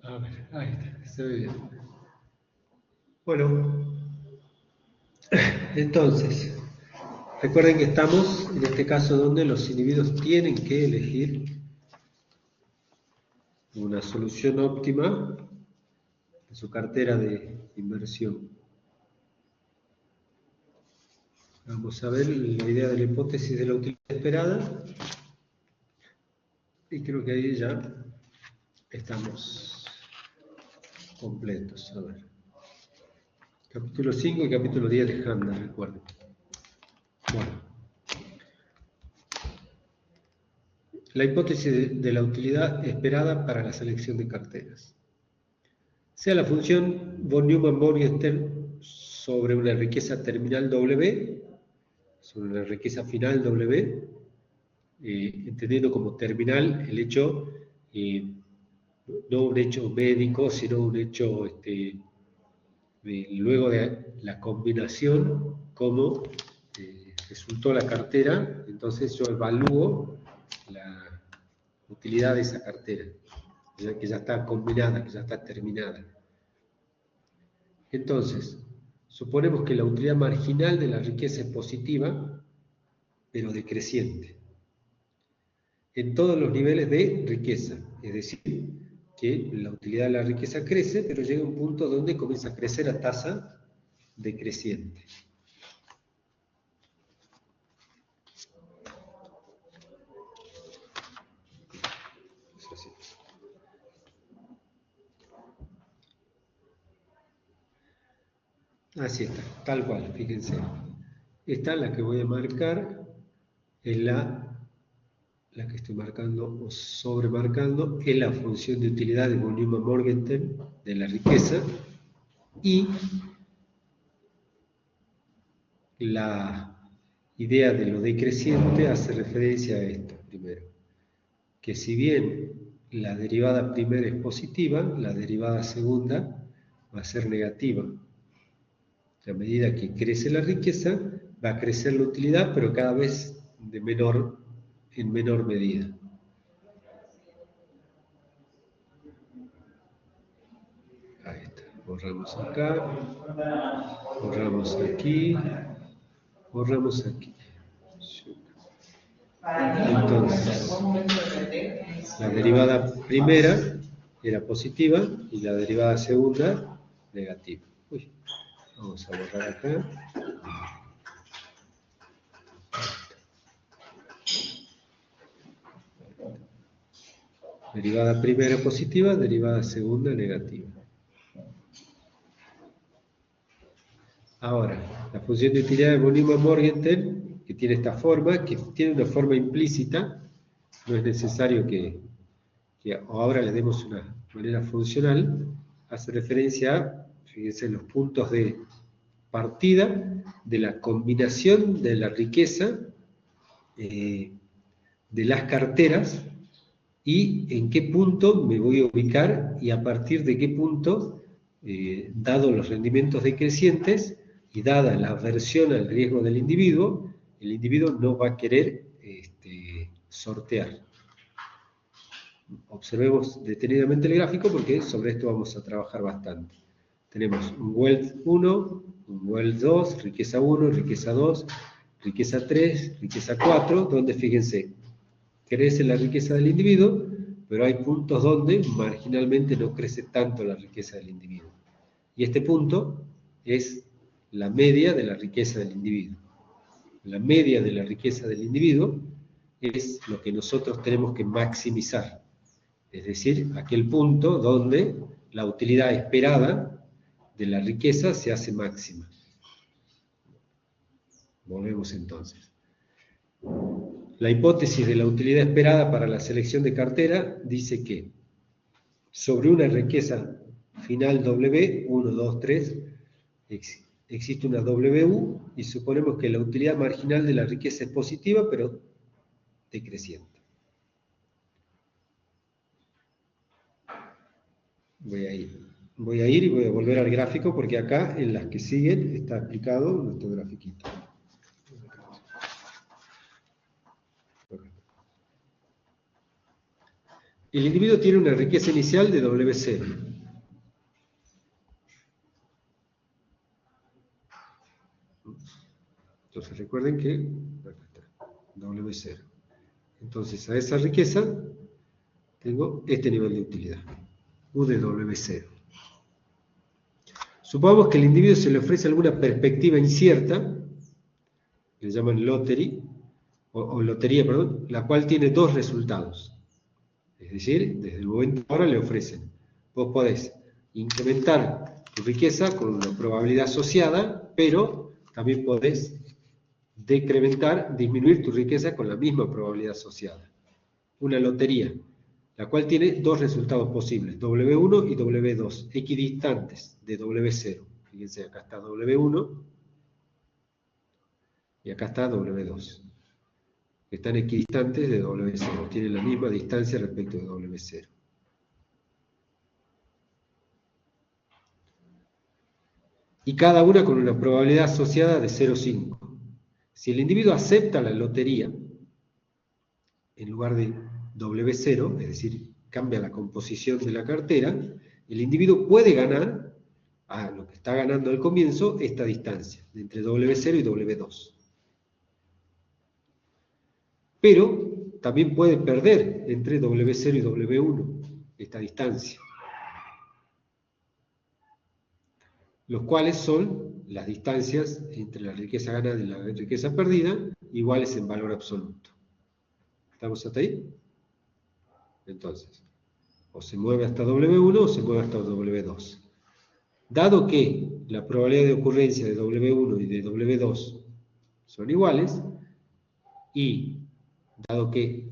A ver, ahí está, se ve bien. Bueno, entonces, recuerden que estamos en este caso donde los individuos tienen que elegir una solución óptima de su cartera de inversión. Vamos a ver la idea de la hipótesis de la utilidad esperada. Y creo que ahí ya estamos completos. A ver. Capítulo 5 y capítulo 10 de Handel, recuerden. Bueno. La hipótesis de la utilidad esperada para la selección de carteras. Sea la función von Neumann-Morgenstern sobre una riqueza terminal W, sobre una riqueza final W, entendiendo como terminal el hecho, no un hecho médico, sino un hecho luego de la combinación, como resultó la cartera, entonces yo evalúo la utilidad de esa cartera, que ya está combinada, que ya está terminada. Entonces, suponemos que la utilidad marginal de la riqueza es positiva, pero decreciente, en todos los niveles de riqueza, es decir, que la utilidad de la riqueza crece, pero llega a un punto donde comienza a crecer a tasa decreciente. Así está, tal cual, fíjense. Esta, la que voy a marcar, es la que estoy marcando o sobremarcando, es la función de utilidad de von Neumann-Morgenstern de la riqueza, y la idea de lo decreciente hace referencia a esto primero, que si bien la derivada primera es positiva, la derivada segunda va a ser negativa. A medida que crece la riqueza, va a crecer la utilidad, pero cada vez en menor medida. Ahí está. Borramos acá, borramos aquí, borramos aquí. Entonces, la derivada primera era positiva y la derivada segunda negativa. Uy, vamos a borrar acá. Derivada primera positiva, derivada segunda negativa. Ahora, la función de utilidad de von Neumann-Morgenstern, que tiene esta forma, que tiene una forma implícita, no es necesario que ahora le demos una manera funcional, hace referencia a, fíjense, los puntos de partida de la combinación de la riqueza de las carteras y en qué punto me voy a ubicar y a partir de qué punto, dado los rendimientos decrecientes y dada la aversión al riesgo del individuo, el individuo no va a querer sortear. Observemos detenidamente el gráfico porque sobre esto vamos a trabajar bastante. Tenemos un wealth 1, un wealth 2, riqueza 1, riqueza 2, riqueza 3, riqueza 4, donde fíjense, crece la riqueza del individuo, pero hay puntos donde marginalmente no crece tanto la riqueza del individuo. Y este punto es la media de la riqueza del individuo. La media de la riqueza del individuo es lo que nosotros tenemos que maximizar. Es decir, aquel punto donde la utilidad esperada de la riqueza se hace máxima. Volvemos entonces. La hipótesis de la utilidad esperada para la selección de cartera dice que sobre una riqueza final W, 1, 2, 3, existe una WU y suponemos que la utilidad marginal de la riqueza es positiva, pero decreciente. Voy a ir y voy a volver al gráfico porque acá en las que siguen está explicado nuestro grafiquito. El individuo tiene una riqueza inicial de W0. Entonces recuerden que acá está, W0. Entonces a esa riqueza tengo este nivel de utilidad, U de W0. Supongamos que al individuo se le ofrece alguna perspectiva incierta, le llaman lottery, o lotería, perdón, la cual tiene dos resultados. Es decir, desde el momento ahora le ofrecen, vos podés incrementar tu riqueza con una probabilidad asociada, pero también podés decrementar, disminuir tu riqueza con la misma probabilidad asociada. Una lotería, la cual tiene dos resultados posibles, W1 y W2, equidistantes de W0. Fíjense, acá está W1 y acá está W2. Están equidistantes de W0, tienen la misma distancia respecto de W0. Y cada una con una probabilidad asociada de 0,5. Si el individuo acepta la lotería, en lugar de W0, es decir, cambia la composición de la cartera, el individuo puede ganar, a lo que está ganando al comienzo, esta distancia, entre W0 y W2. Pero también puede perder entre W0 y W1 esta distancia, los cuales son las distancias entre la riqueza ganada y la riqueza perdida, iguales en valor absoluto. ¿Estamos hasta ahí? Entonces, o se mueve hasta W1 o se mueve hasta W2. Dado que la probabilidad de ocurrencia de W1 y de W2 son iguales, y dado que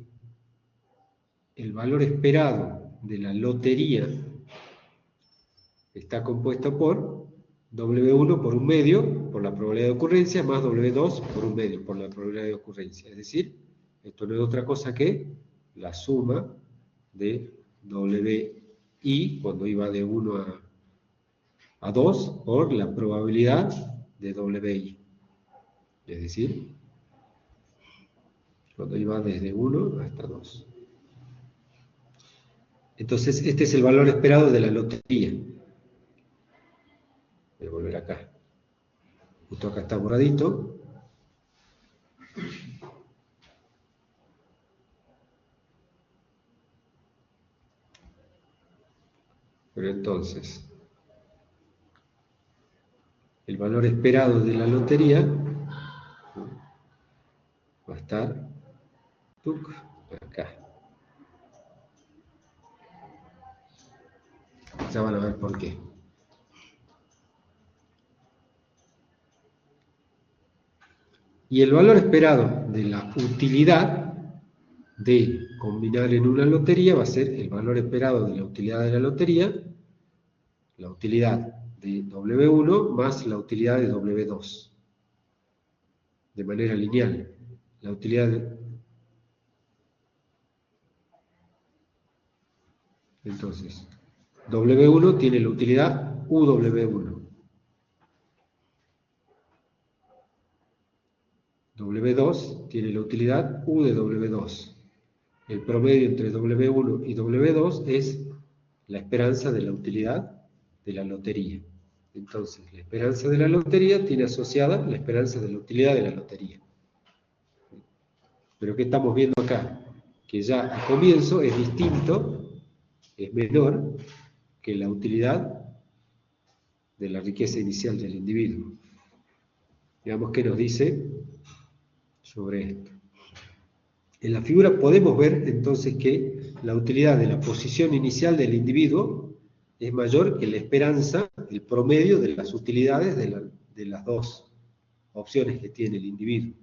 el valor esperado de la lotería está compuesto por W1 por un medio, por la probabilidad de ocurrencia, más W2 por un medio, por la probabilidad de ocurrencia. Es decir, esto no es otra cosa que la suma de WI, cuando iba de 1 a 2, por la probabilidad de WI. Es decir, cuando iba desde 1 hasta 2. Entonces, este es el valor esperado de la lotería. Voy a volver acá. Justo acá está moradito. Pero entonces, el valor esperado de la lotería va a estar acá. Ya van a ver por qué. Y el valor esperado de la utilidad de combinar en una lotería va a ser el valor esperado de la utilidad de la lotería, la utilidad de W1 más la utilidad de W2, de manera lineal. La utilidad de... Entonces, W1 tiene la utilidad UW1. W2 tiene la utilidad U de W2. El promedio entre W1 y W2 es la esperanza de la utilidad de la lotería. Entonces, la esperanza de la lotería tiene asociada la esperanza de la utilidad de la lotería. Pero ¿qué estamos viendo acá? Que ya al comienzo es distinto, es menor que la utilidad de la riqueza inicial del individuo. Veamos qué nos dice sobre esto. En la figura podemos ver entonces que la utilidad de la posición inicial del individuo es mayor que la esperanza, el promedio de las utilidades de las dos opciones que tiene el individuo.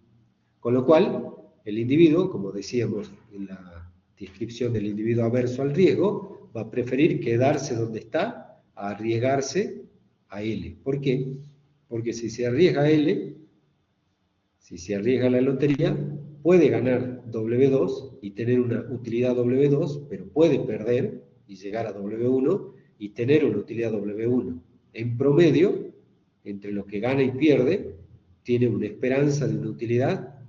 Con lo cual, el individuo, como decíamos en la descripción del individuo averso al riesgo, va a preferir quedarse donde está a arriesgarse a L. ¿Por qué? Porque si se arriesga a L, si se arriesga a la lotería, puede ganar W2 y tener una utilidad W2, pero puede perder y llegar a W1 y tener una utilidad W1. En promedio, entre lo que gana y pierde, tiene una esperanza de una utilidad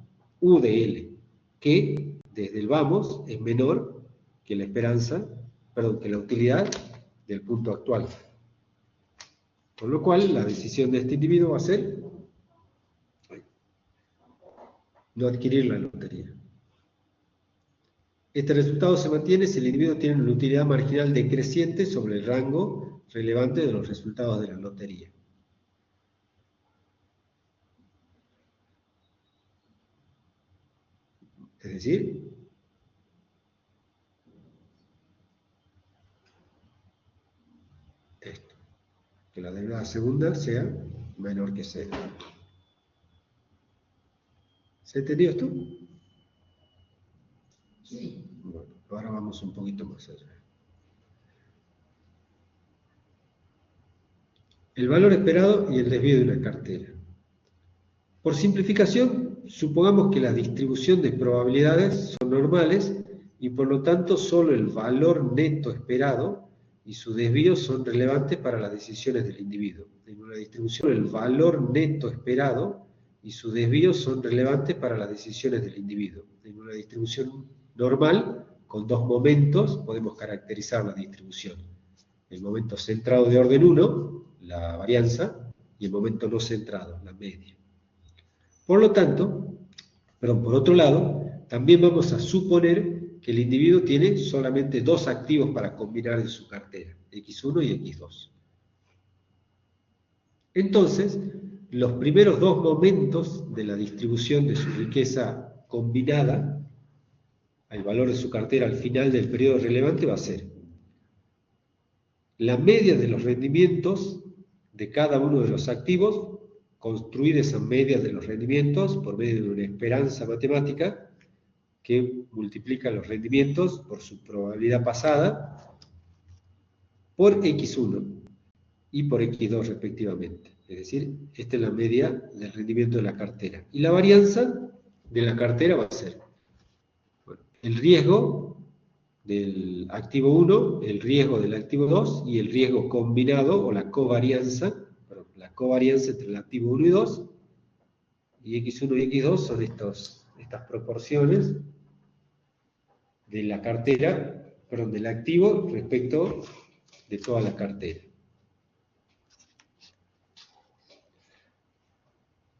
U de L, que desde el vamos es menor que la esperanza, perdón, que la utilidad del punto actual. Con lo cual, la decisión de este individuo va a ser no adquirir la lotería. Este resultado se mantiene si el individuo tiene una utilidad marginal decreciente sobre el rango relevante de los resultados de la lotería. Es decir, esto, que la derivada segunda sea menor que 0. ¿Se entendió esto? Sí. Bueno, ahora vamos un poquito más allá. El valor esperado y el desvío de una cartera. Por simplificación, supongamos que la distribución de probabilidades son normales y por lo tanto solo el valor neto esperado y su desvío son relevantes para las decisiones del individuo. En una distribución, el valor neto esperado y su desvío son relevantes para las decisiones del individuo. En una distribución normal, con dos momentos, podemos caracterizar la distribución. El momento centrado de orden 1, la varianza, y el momento no centrado, la media. Por lo tanto, por otro lado, también vamos a suponer que el individuo tiene solamente dos activos para combinar en su cartera, X1 y X2. Entonces, los primeros dos momentos de la distribución de su riqueza combinada, al valor de su cartera al final del periodo relevante, va a ser la media de los rendimientos de cada uno de los activos, construir esa media de los rendimientos por medio de una esperanza matemática que multiplica los rendimientos por su probabilidad pasada por X1 y por X2 respectivamente. Es decir, esta es la media del rendimiento de la cartera. Y la varianza de la cartera va a ser el riesgo del activo 1, el riesgo del activo 2 y el riesgo combinado o la covarianza entre el activo 1 y 2, y X1 y X2 son estas proporciones de la cartera, del activo respecto de toda la cartera.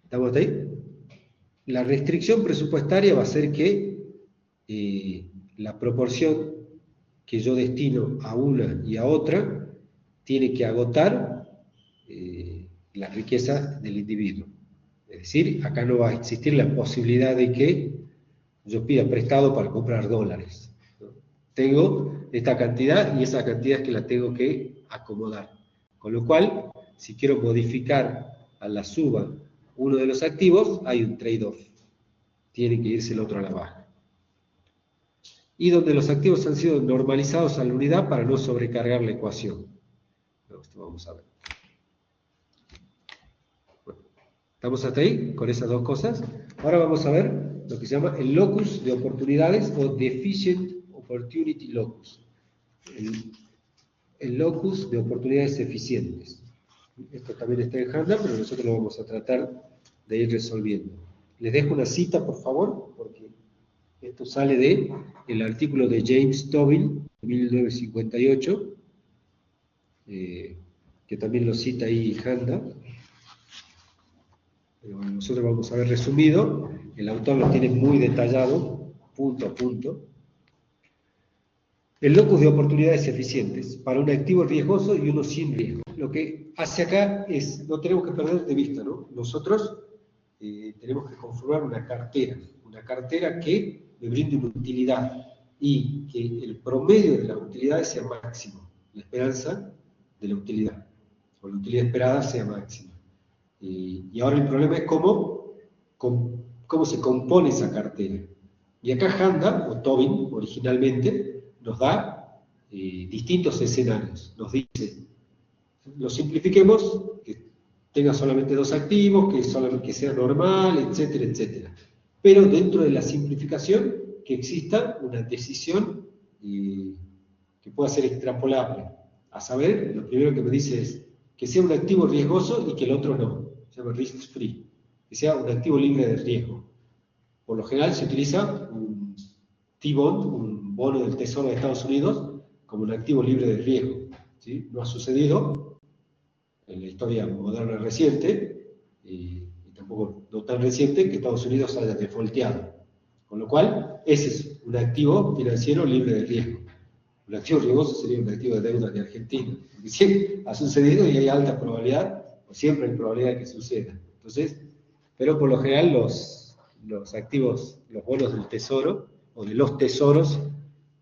¿Estamos hasta ahí? La restricción presupuestaria va a ser que la proporción que yo destino a una y a otra tiene que agotar la riqueza del individuo. Es decir, acá no va a existir la posibilidad de que yo pida prestado para comprar dólares, ¿no? Tengo esta cantidad y esa cantidad es que la tengo que acomodar. Con lo cual, si quiero modificar a la suba uno de los activos, hay un trade-off. Tiene que irse el otro a la baja. Y donde los activos han sido normalizados a la unidad para no sobrecargar la ecuación. Esto vamos a ver. Bueno, ¿estamos hasta ahí con esas dos cosas? Ahora vamos a ver lo que se llama el locus de oportunidades o deficient opportunity locus. El locus de oportunidades eficientes. Esto también está en Handout, pero nosotros lo vamos a tratar de ir resolviendo. Les dejo una cita, por favor, porque esto sale del artículo de James Tobin, de 1958, que también lo cita ahí Handout. Pero bueno, nosotros vamos a ver resumido. El autor lo tiene muy detallado, punto a punto. El locus de oportunidades eficientes para un activo riesgoso y uno sin riesgo. Lo que hace acá es, no tenemos que perder de vista, ¿no? Nosotros tenemos que conformar una cartera que me brinde una utilidad y que el promedio de las utilidades sea máximo, la esperanza de la utilidad, o la utilidad esperada sea máxima. Y ahora el problema es cómo se compone esa cartera. Y acá Handa, o Tobin originalmente, nos da distintos escenarios. Nos dice, lo simplifiquemos, que tenga solamente dos activos, que sea normal, etcétera, etcétera. Pero dentro de la simplificación, que exista una decisión que pueda ser extrapolable. A saber, lo primero que me dice es que sea un activo riesgoso y que el otro no. Se llama risk free. Que sea un activo libre de riesgo. Por lo general se utiliza un T-bond, un un bono del Tesoro de Estados Unidos como un activo libre de riesgo, ¿sí? No ha sucedido en la historia moderna reciente, y tampoco no tan reciente, que Estados Unidos haya defaulteado. Con lo cual, ese es un activo financiero libre de riesgo. Un activo riesgoso sería un activo de deuda de Argentina, porque siempre ha sucedido y hay alta probabilidad, o siempre hay probabilidad de que suceda. Entonces, pero por lo general los activos, los bonos del Tesoro, o de los tesoros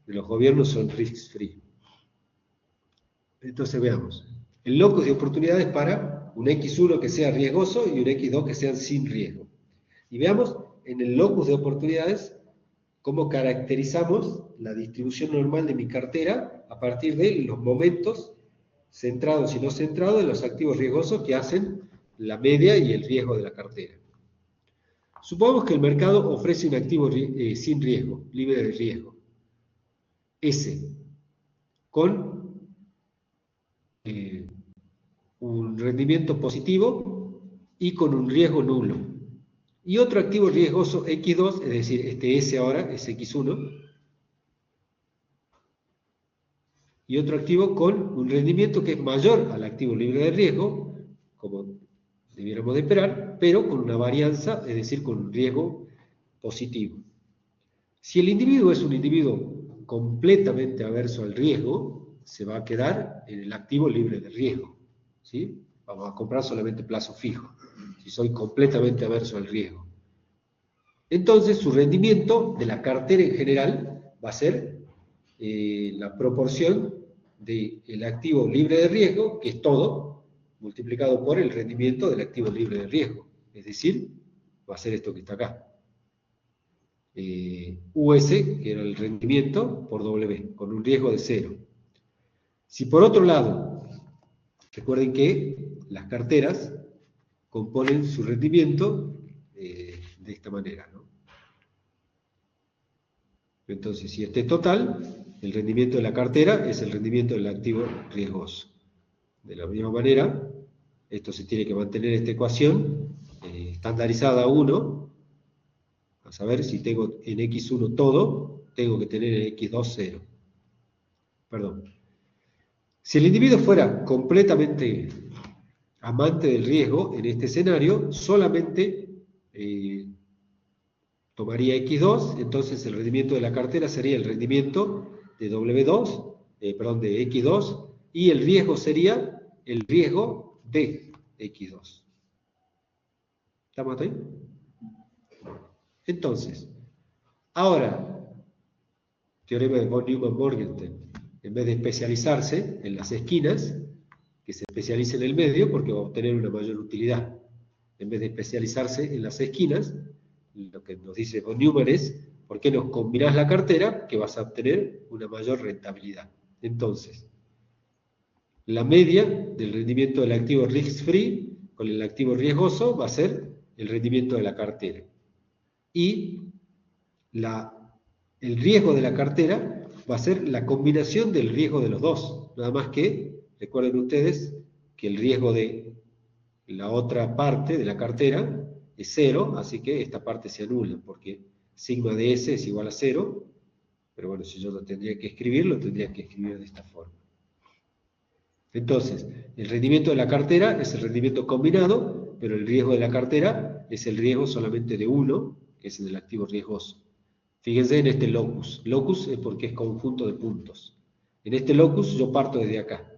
de los gobiernos son risk free. Entonces veamos, el locus de oportunidades para un X1 que sea riesgoso y un X2 que sean sin riesgo. Y veamos en el locus de oportunidades cómo caracterizamos la distribución normal de mi cartera a partir de los momentos centrados y no centrados de los activos riesgosos que hacen la media y el riesgo de la cartera. Supongamos que el mercado ofrece un activo sin riesgo, libre de riesgo, S, con un rendimiento positivo y con un riesgo nulo. Y otro activo riesgoso X2, es decir, este S ahora es X1, y otro activo con un rendimiento que es mayor al activo libre de riesgo, como debiéramos de esperar, pero con una varianza, es decir, con un riesgo positivo. Si el individuo es un individuo completamente averso al riesgo, se va a quedar en el activo libre de riesgo, ¿sí? Vamos a comprar solamente plazo fijo, si soy completamente averso al riesgo. Entonces, su rendimiento de la cartera en general va a ser la proporción del activo libre de riesgo, que es todo, multiplicado por el rendimiento del activo libre de riesgo. Es decir, va a ser esto que está acá. US, que era el rendimiento, por W, con un riesgo de 0. Si por otro lado, recuerden que las carteras componen su rendimiento de esta manera, ¿no? Entonces, si este es total, el rendimiento de la cartera es el rendimiento del activo riesgoso. De la misma manera, esto se tiene que mantener esta ecuación estandarizada a 1. A saber, si tengo en X1 todo, tengo que tener en X2 0. Perdón. Si el individuo fuera completamente amante del riesgo, en este escenario, solamente tomaría X2, entonces el rendimiento de la cartera sería el rendimiento de W2, de X2, y el riesgo sería el riesgo de X2. ¿Estamos ahí? Entonces, ahora, teorema de von Neumann-Morgenstern, en vez de especializarse en las esquinas, que se especialice en el medio porque va a obtener una mayor utilidad. En vez de especializarse en las esquinas, lo que nos dice von Neumann es, ¿por qué no combinás la cartera que vas a obtener una mayor rentabilidad? Entonces, la media del rendimiento del activo risk-free con el activo riesgoso va a ser el rendimiento de la cartera. Y el riesgo de la cartera va a ser la combinación del riesgo de los dos. Nada más que, recuerden ustedes, que el riesgo de la otra parte de la cartera es 0, así que esta parte se anula, porque sigma de S es igual a 0, pero bueno, si yo lo tendría que escribir de esta forma. Entonces, el rendimiento de la cartera es el rendimiento combinado, pero el riesgo de la cartera es el riesgo solamente de uno, que es el del activo riesgoso. Fíjense en este locus. Locus es porque es conjunto de puntos. En este locus yo parto desde acá.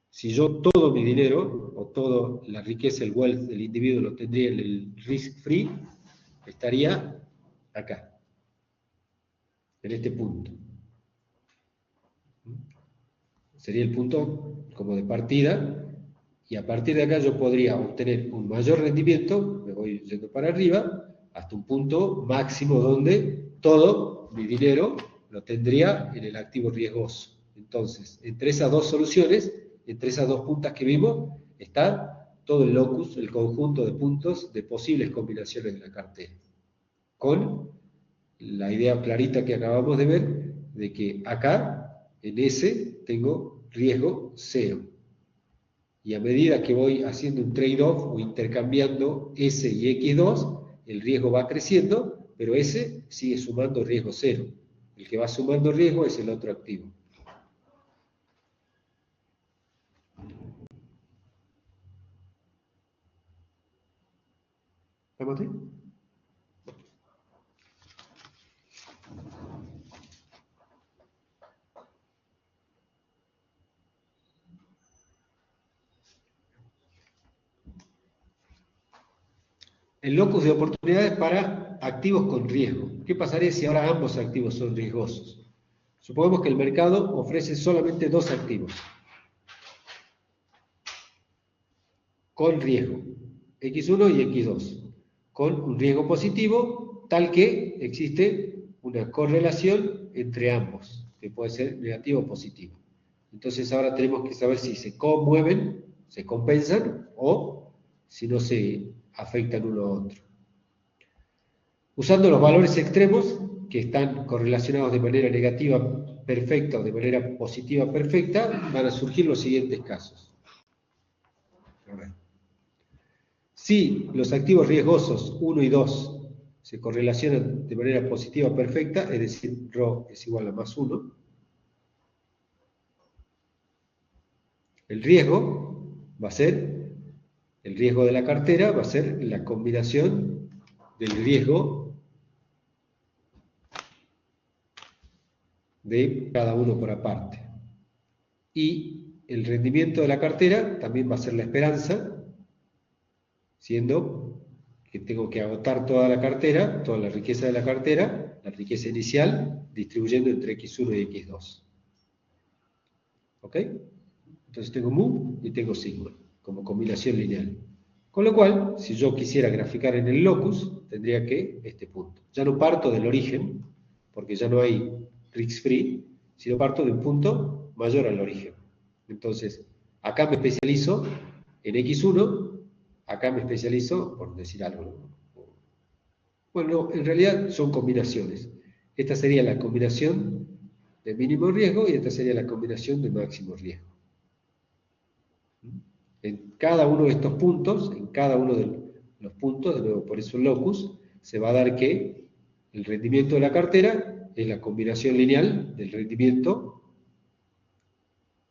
Si yo todo mi dinero, o toda la riqueza, el wealth del individuo lo tendría en el risk free, estaría acá, en este punto. Sería el punto como de partida, y a partir de acá yo podría obtener un mayor rendimiento, me voy yendo para arriba, hasta un punto máximo donde todo mi dinero lo tendría en el activo riesgoso. Entonces, entre esas dos soluciones, entre esas dos puntas que vimos, está todo el locus, el conjunto de puntos de posibles combinaciones de la cartera. Con la idea clarita que acabamos de ver, de que acá, en S, tengo riesgo 0. Y a medida que voy haciendo un trade-off o intercambiando S y X2, el riesgo va creciendo, pero S sigue sumando riesgo 0. El que va sumando riesgo es el otro activo. ¿Estamos ahí? El locus de oportunidades para activos con riesgo. ¿Qué pasaría si ahora ambos activos son riesgosos? Supongamos que el mercado ofrece solamente dos activos con riesgo, X1 y X2, con un riesgo positivo tal que existe una correlación entre ambos, que puede ser negativo o positivo. Entonces ahora tenemos que saber si se conmueven, se compensan o si no se afectan uno a otro. Usando los valores extremos que están correlacionados de manera negativa perfecta o de manera positiva perfecta, van a surgir los siguientes casos. A ver. Si los activos riesgosos 1 y 2 se correlacionan de manera positiva perfecta, es decir, ρ es igual a más 1, el riesgo va a ser, el riesgo de la cartera va a ser la combinación del riesgo de cada uno por aparte. Y el rendimiento de la cartera también va a ser la esperanza, siendo que tengo que agotar toda la cartera, toda la riqueza de la cartera, la riqueza inicial, distribuyendo entre X1 y X2. ¿Ok? Entonces tengo mu y tengo sigma, como combinación lineal. Con lo cual, si yo quisiera graficar en el locus, tendría que este punto. Ya no parto del origen, porque ya no hay risk free, sino parto de un punto mayor al origen. Entonces, acá me especializo en X1, acá me especializo, por decir algo, ¿no? Bueno, en realidad son combinaciones. Esta sería la combinación de mínimo riesgo y esta sería la combinación de máximo riesgo. En cada uno de estos puntos, en cada uno de los puntos, de nuevo por eso el locus, se va a dar que el rendimiento de la cartera es la combinación lineal del rendimiento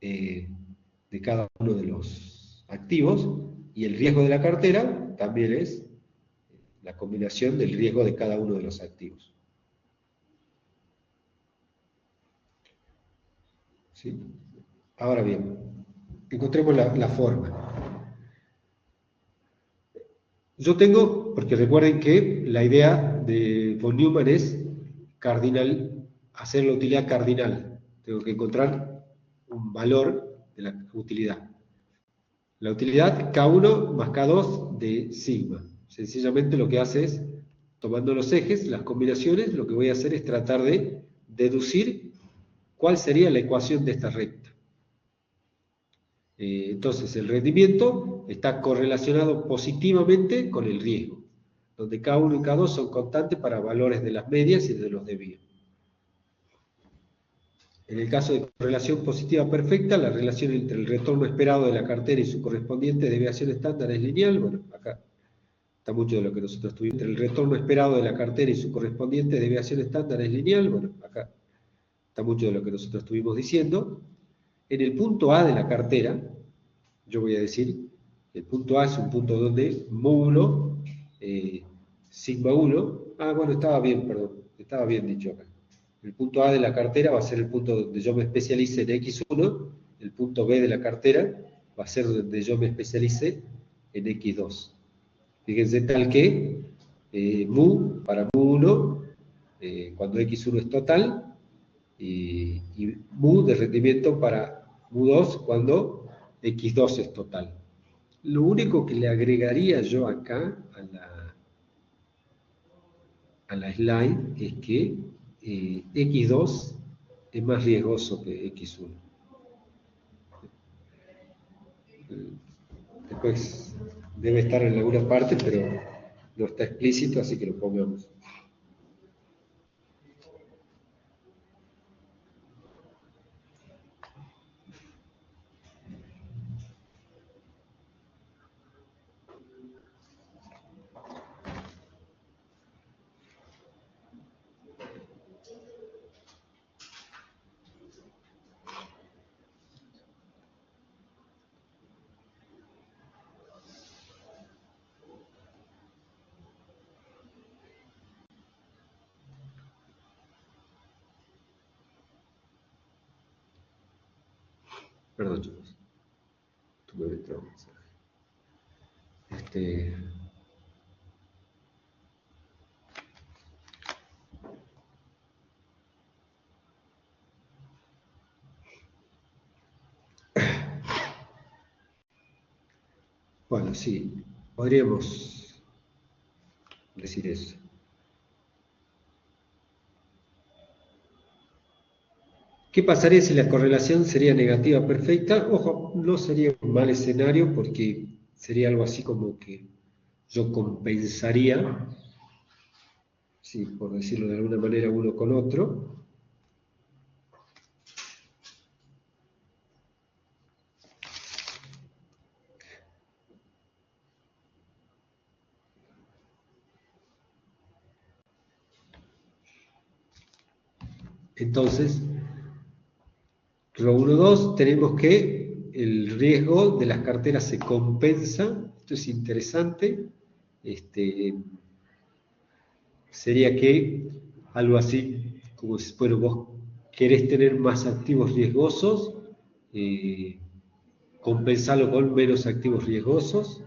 de cada uno de los activos y el riesgo de la cartera también es la combinación del riesgo de cada uno de los activos. ¿Sí? Ahora bien, encontremos la forma. Yo tengo, porque recuerden que la idea de von Neumann es cardinal, hacer la utilidad cardinal. Tengo que encontrar un valor de la utilidad. La utilidad K1 más K2 de sigma. Sencillamente lo que hace es, tomando los ejes, las combinaciones, lo que voy a hacer es tratar de deducir cuál sería la ecuación de esta recta. Entonces, el rendimiento está correlacionado positivamente con el riesgo, donde K1 y K2 son constantes para valores de las medias y de los desvíos. En el caso de correlación positiva perfecta, la relación entre el retorno esperado de la cartera y su correspondiente desviación estándar es lineal. Bueno, acá está mucho de lo que nosotros tuvimos. Entre el retorno esperado de la cartera y su correspondiente desviación estándar es lineal. Bueno, acá está mucho de lo que nosotros estuvimos diciendo. En el punto A de la cartera, yo voy a decir, el punto A es un punto donde módulo, sigma 1, bueno, estaba bien, perdón, estaba bien dicho acá. El punto A de la cartera va a ser el punto donde yo me especialice en X1, el punto B de la cartera va a ser donde yo me especialice en X2. Fíjense tal que mu para mu1, cuando X1 es total, y mu de rendimiento para mu2 cuando X2 es total. Lo único que le agregaría yo acá a la slide es que X2 es más riesgoso que X1. Después debe estar en alguna parte, pero no está explícito, así que lo pongamos. Perdón, chicos. Tuve que entrar un mensaje. Bueno, sí, podríamos decir eso. ¿Qué pasaría si la correlación sería negativa perfecta? Ojo, no sería un mal escenario porque sería algo así como que yo compensaría, sí, por decirlo de alguna manera, uno con otro. Entonces, Rho 1, 2, tenemos que el riesgo de las carteras se compensa. Esto es interesante. Sería que algo así, como si, bueno, vos querés tener más activos riesgosos, compensarlo con menos activos riesgosos,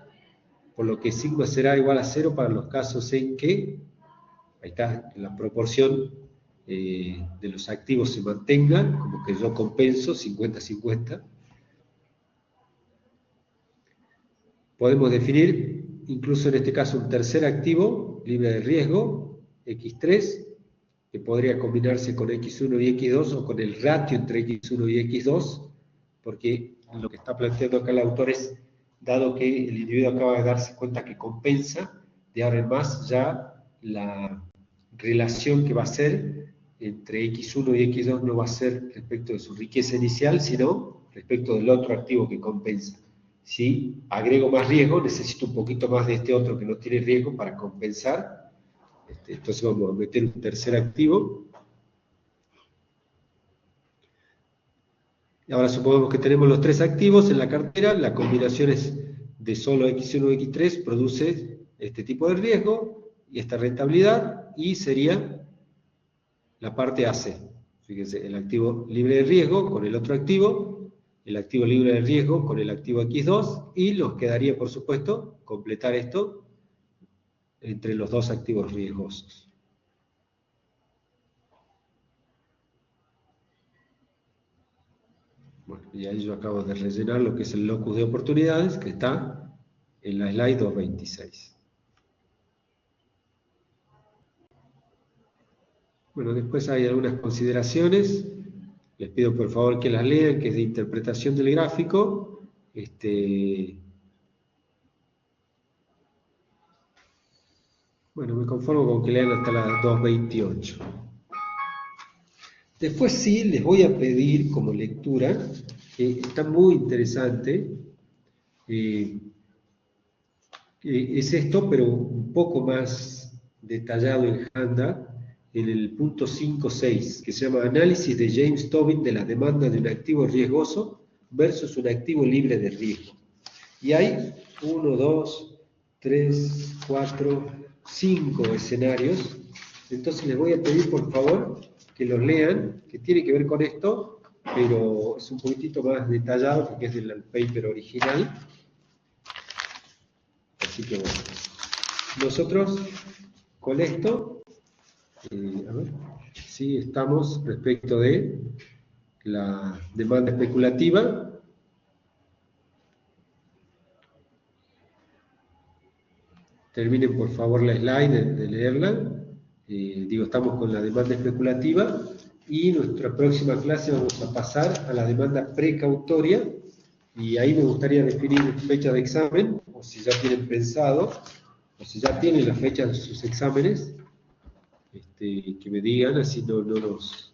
por lo que sigma será igual a 0 para los casos en que, ahí está, la proporción de los activos se mantenga, como que yo compenso 50-50. Podemos definir, incluso en este caso, un tercer activo libre de riesgo, X3, que podría combinarse con X1 y X2 o con el ratio entre X1 y X2, porque lo que está planteando acá el autor es, dado que el individuo acaba de darse cuenta que compensa, de ahora en más ya la relación que va a ser entre X1 y X2 no va a ser respecto de su riqueza inicial, sino respecto del otro activo que compensa. Si agrego más riesgo, necesito un poquito más de este otro que no tiene riesgo para compensar. Entonces vamos a meter un tercer activo. Y ahora supongamos que tenemos los tres activos en la cartera, la combinación es de solo X1 y X3 produce este tipo de riesgo y esta rentabilidad, y sería la parte AC. Fíjense, el activo libre de riesgo con el otro activo, el activo libre de riesgo con el activo X2, y nos quedaría, por supuesto, completar esto entre los dos activos riesgosos. Bueno, y ahí yo acabo de rellenar lo que es el locus de oportunidades, que está en la slide 226. Bueno, después hay algunas consideraciones. Les pido por favor que las lean, que es de interpretación del gráfico. Bueno, me conformo con que lean hasta las 228. Después sí les voy a pedir como lectura, que está muy interesante, es esto, pero un poco más detallado en Handa, en el punto 5.6, que se llama Análisis de James Tobin de la demanda de un activo riesgoso versus un activo libre de riesgo. Y hay 1, 2, 3, 4, 5 escenarios. Entonces les voy a pedir por favor que los lean, que tiene que ver con esto, pero es un poquitito más detallado porque es del paper original. Así que bueno, nosotros con esto, a ver, sí estamos respecto de la demanda especulativa. Terminen por favor la slide de leerla. Estamos con la demanda especulativa y nuestra próxima clase vamos a pasar a la demanda precautoria, y ahí me gustaría definir fecha de examen, o si ya tienen pensado, o si ya tienen la fecha de sus exámenes, que me digan, así no nos